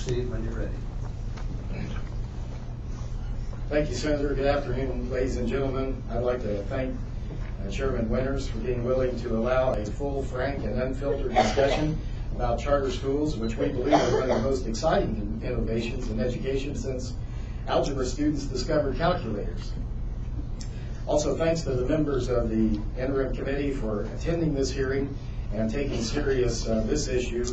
proceed when you're ready. Thank you, Senator. Good afternoon, ladies and gentlemen. I'd like to thank Chairman Winters for being willing to allow a full, frank, and unfiltered discussion about charter schools, which we believe are one of the most exciting innovations in education since algebra students discovered calculators. Also, thanks to the members of the Interim Committee for attending this hearing and taking serious this issue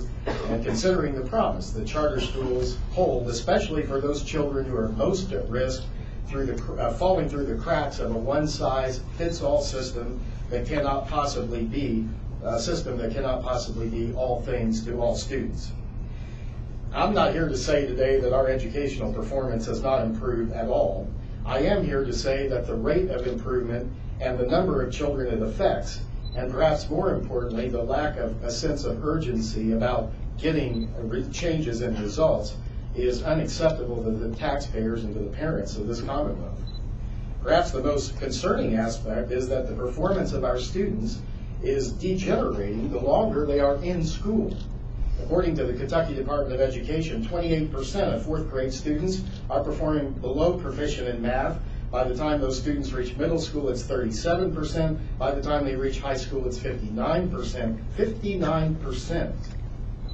and considering the promise that charter schools hold, especially for those children who are most at risk through the falling through the cracks of a one-size-fits-all system that cannot possibly be all things to all students. I'm not here to say today that our educational performance has not improved at all. I am here to say that the rate of improvement and the number of children it affects, and perhaps more importantly, the lack of a sense of urgency about getting changes in results, is unacceptable to the taxpayers and to the parents of this Commonwealth. Perhaps the most concerning aspect is that the performance of our students is degenerating the longer they are in school. According to the Kentucky Department of Education, 28% of fourth grade students are performing below proficient in math. By the time those students reach middle school, it's 37%. By the time they reach high school, it's 59%. 59%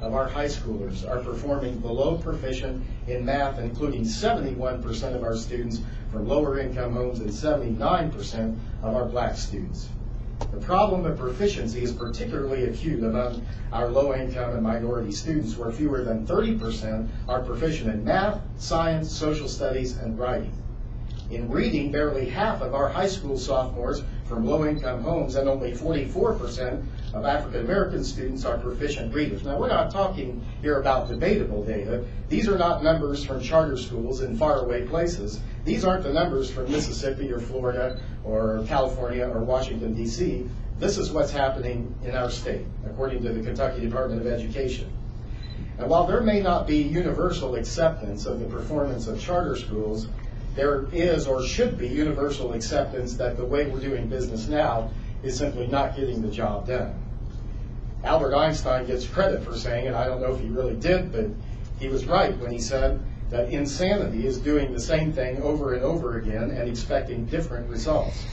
of our high schoolers are performing below proficient in math, including 71% of our students from lower income homes and 79% of our black students. The problem of proficiency is particularly acute among our low-income and minority students, where fewer than 30% are proficient in math, science, social studies, and writing. In reading, barely half of our high school sophomores from low-income homes and only 44% of African-American students are proficient readers. Now, we're not talking here about debatable data. These are not numbers from charter schools in faraway places. These aren't the numbers from Mississippi or Florida or California or Washington, D.C. This is what's happening in our state, according to the Kentucky Department of Education. And while there may not be universal acceptance of the performance of charter schools, there is or should be universal acceptance that the way we're doing business now is simply not getting the job done. Albert Einstein gets credit for saying, and I don't know if he really did, but he was right when he said that insanity is doing the same thing over and over again and expecting different results.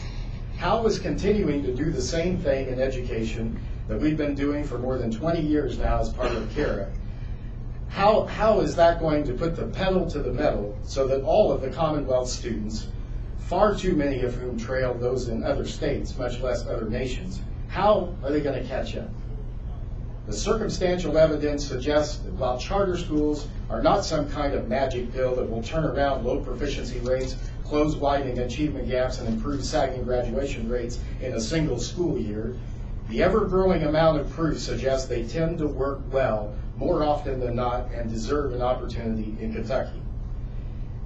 How is continuing to do the same thing in education that we've been doing for more than 20 years now as part of CARA? How is that going to put the pedal to the metal so that all of the Commonwealth students, far too many of whom trail those in other states, much less other nations, how are they going to catch up? The circumstantial evidence suggests that while charter schools are not some kind of magic pill that will turn around low proficiency rates, close widening achievement gaps, and improve sagging graduation rates in a single school year, the ever-growing amount of proof suggests they tend to work well more often than not and deserve an opportunity in Kentucky.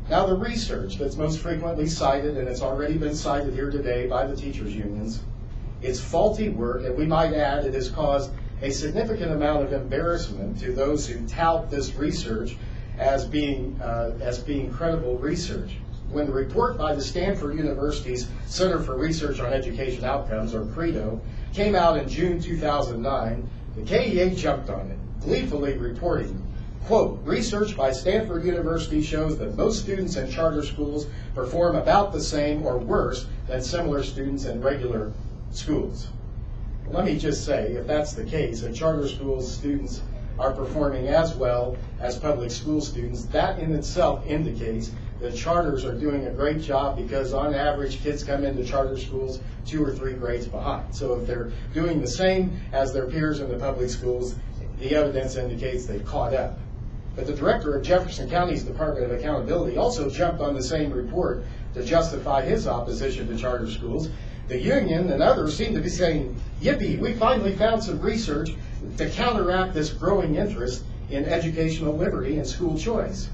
Now, the research that's most frequently cited, and it's already been cited here today by the teachers' unions, it's faulty work, and we might add it has caused a significant amount of embarrassment to those who tout this research as being credible research. When the report by the Stanford University's Center for Research on Education Outcomes, or CREDO, came out in June 2009, the KEA jumped on it, gleefully reporting, quote, research by Stanford University shows that most students in charter schools perform about the same or worse than similar students in regular schools. Let me just say, if that's the case, and charter schools students are performing as well as public school students, that in itself indicates that charters are doing a great job, because on average kids come into charter schools 2 or 3 grades behind. So if they're doing the same as their peers in the public schools, the evidence indicates they've caught up. But the director of Jefferson County's Department of Accountability also jumped on the same report to justify his opposition to charter schools. The union and others seem to be saying, yippee, we finally found some research to counteract this growing interest in educational liberty and school choice.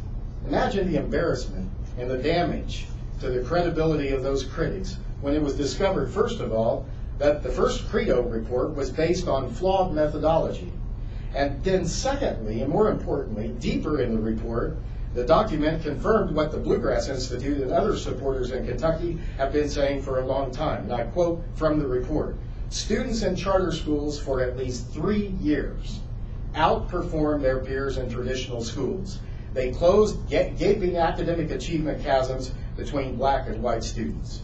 Imagine the embarrassment and the damage to the credibility of those critics when it was discovered, first of all, that the first CREDO report was based on flawed methodology. And then secondly, and more importantly, deeper in the report, the document confirmed what the Bluegrass Institute and other supporters in Kentucky have been saying for a long time. And I quote from the report, students in charter schools for at least 3 years outperform their peers in traditional schools. They closed gaping academic achievement chasms between black and white students.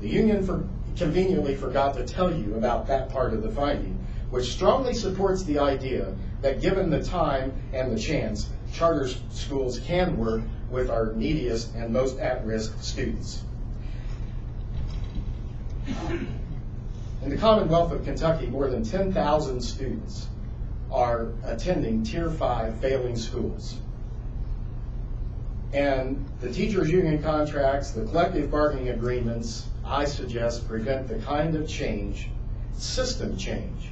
The union conveniently forgot to tell you about that part of the finding, which strongly supports the idea that given the time and the chance, charter schools can work with our neediest and most at-risk students. In the Commonwealth of Kentucky, more than 10,000 students are attending Tier 5 failing schools. And the teachers' union contracts, the collective bargaining agreements, I suggest, prevent the kind of change, system change,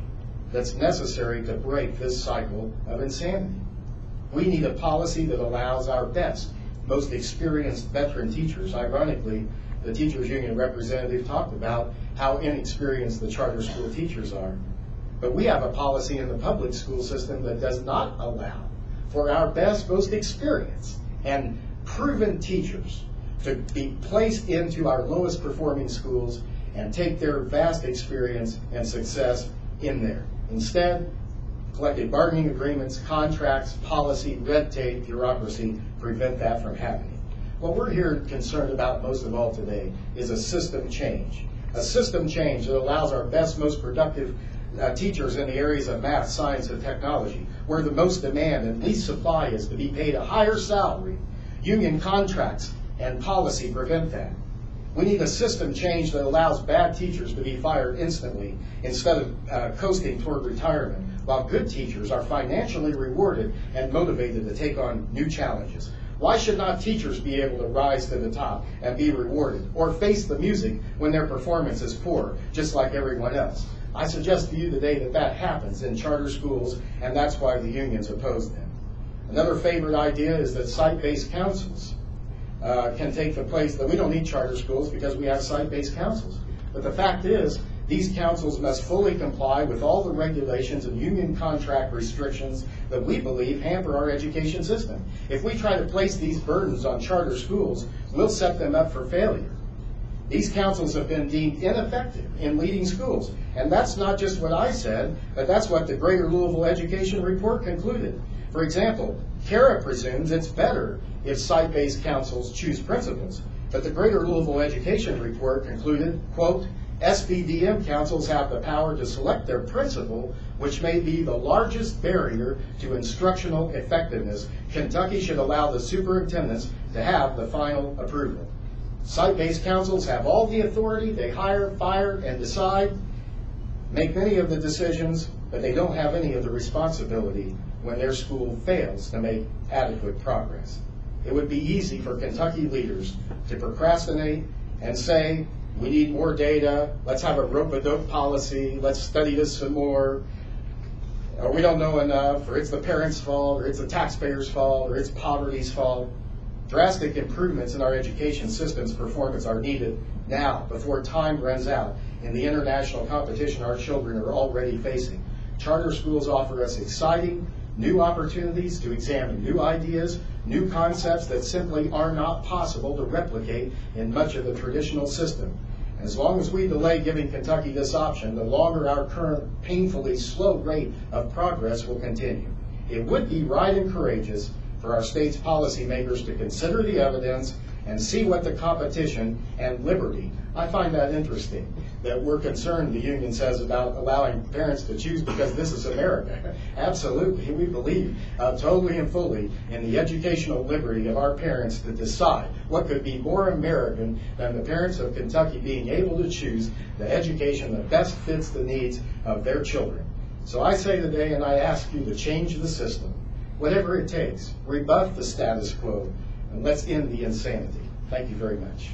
that's necessary to break this cycle of insanity. We need a policy that allows our best, most experienced veteran teachers. Ironically, the teachers' union representative talked about how inexperienced the charter school teachers are. But we have a policy in the public school system that does not allow for our best, most experienced and proven teachers to be placed into our lowest performing schools and take their vast experience and success in there. Instead, collective bargaining agreements, contracts, policy, red tape, bureaucracy prevent that from happening. What we're here concerned about most of all today is a system change. A system change that allows our best, most productive teachers in the areas of math, science, and technology, where the most demand and least supply is, to be paid a higher salary. Union contracts and policy prevent that. We need a system change that allows bad teachers to be fired instantly instead of coasting toward retirement, while good teachers are financially rewarded and motivated to take on new challenges. Why should not teachers be able to rise to the top and be rewarded, or face the music when their performance is poor, just like everyone else? I suggest to you today that that happens in charter schools, and that's why the unions oppose them. Another favorite idea is that site-based councils can take the place, that we don't need charter schools because we have site-based councils. But the fact is, these councils must fully comply with all the regulations and union contract restrictions that we believe hamper our education system. If we try to place these burdens on charter schools, we'll set them up for failure. These councils have been deemed ineffective in leading schools. And that's not just what I said, but that's what the Greater Louisville Education Report concluded. For example, CARA presumes it's better if site-based councils choose principals. But the Greater Louisville Education Report concluded, quote, SBDM councils have the power to select their principal, which may be the largest barrier to instructional effectiveness. Kentucky should allow the superintendents to have the final approval. Site-based councils have all the authority. They hire, fire, and decide, make many of the decisions, but they don't have any of the responsibility when their school fails to make adequate progress. It would be easy for Kentucky leaders to procrastinate and say, we need more data, let's have a rope-a-dope policy, let's study this some more, or we don't know enough, or it's the parents' fault, or it's the taxpayers' fault, or it's poverty's fault. Drastic improvements in our education system's performance are needed now, before time runs out in the international competition our children are already facing. Charter schools offer us exciting new opportunities to examine new ideas, new concepts that simply are not possible to replicate in much of the traditional system. As long as we delay giving Kentucky this option, the longer our current painfully slow rate of progress will continue. It would be right and courageous for our state's policymakers to consider the evidence and see what the competition and liberty. I find that interesting, that we're concerned, the union says, about allowing parents to choose because this is America. Absolutely, we believe totally and fully in the educational liberty of our parents to decide. What could be more American than the parents of Kentucky being able to choose the education that best fits the needs of their children? So I say today, and I ask you to change the system, whatever it takes, rebuff the status quo, and let's end the insanity. Thank you very much.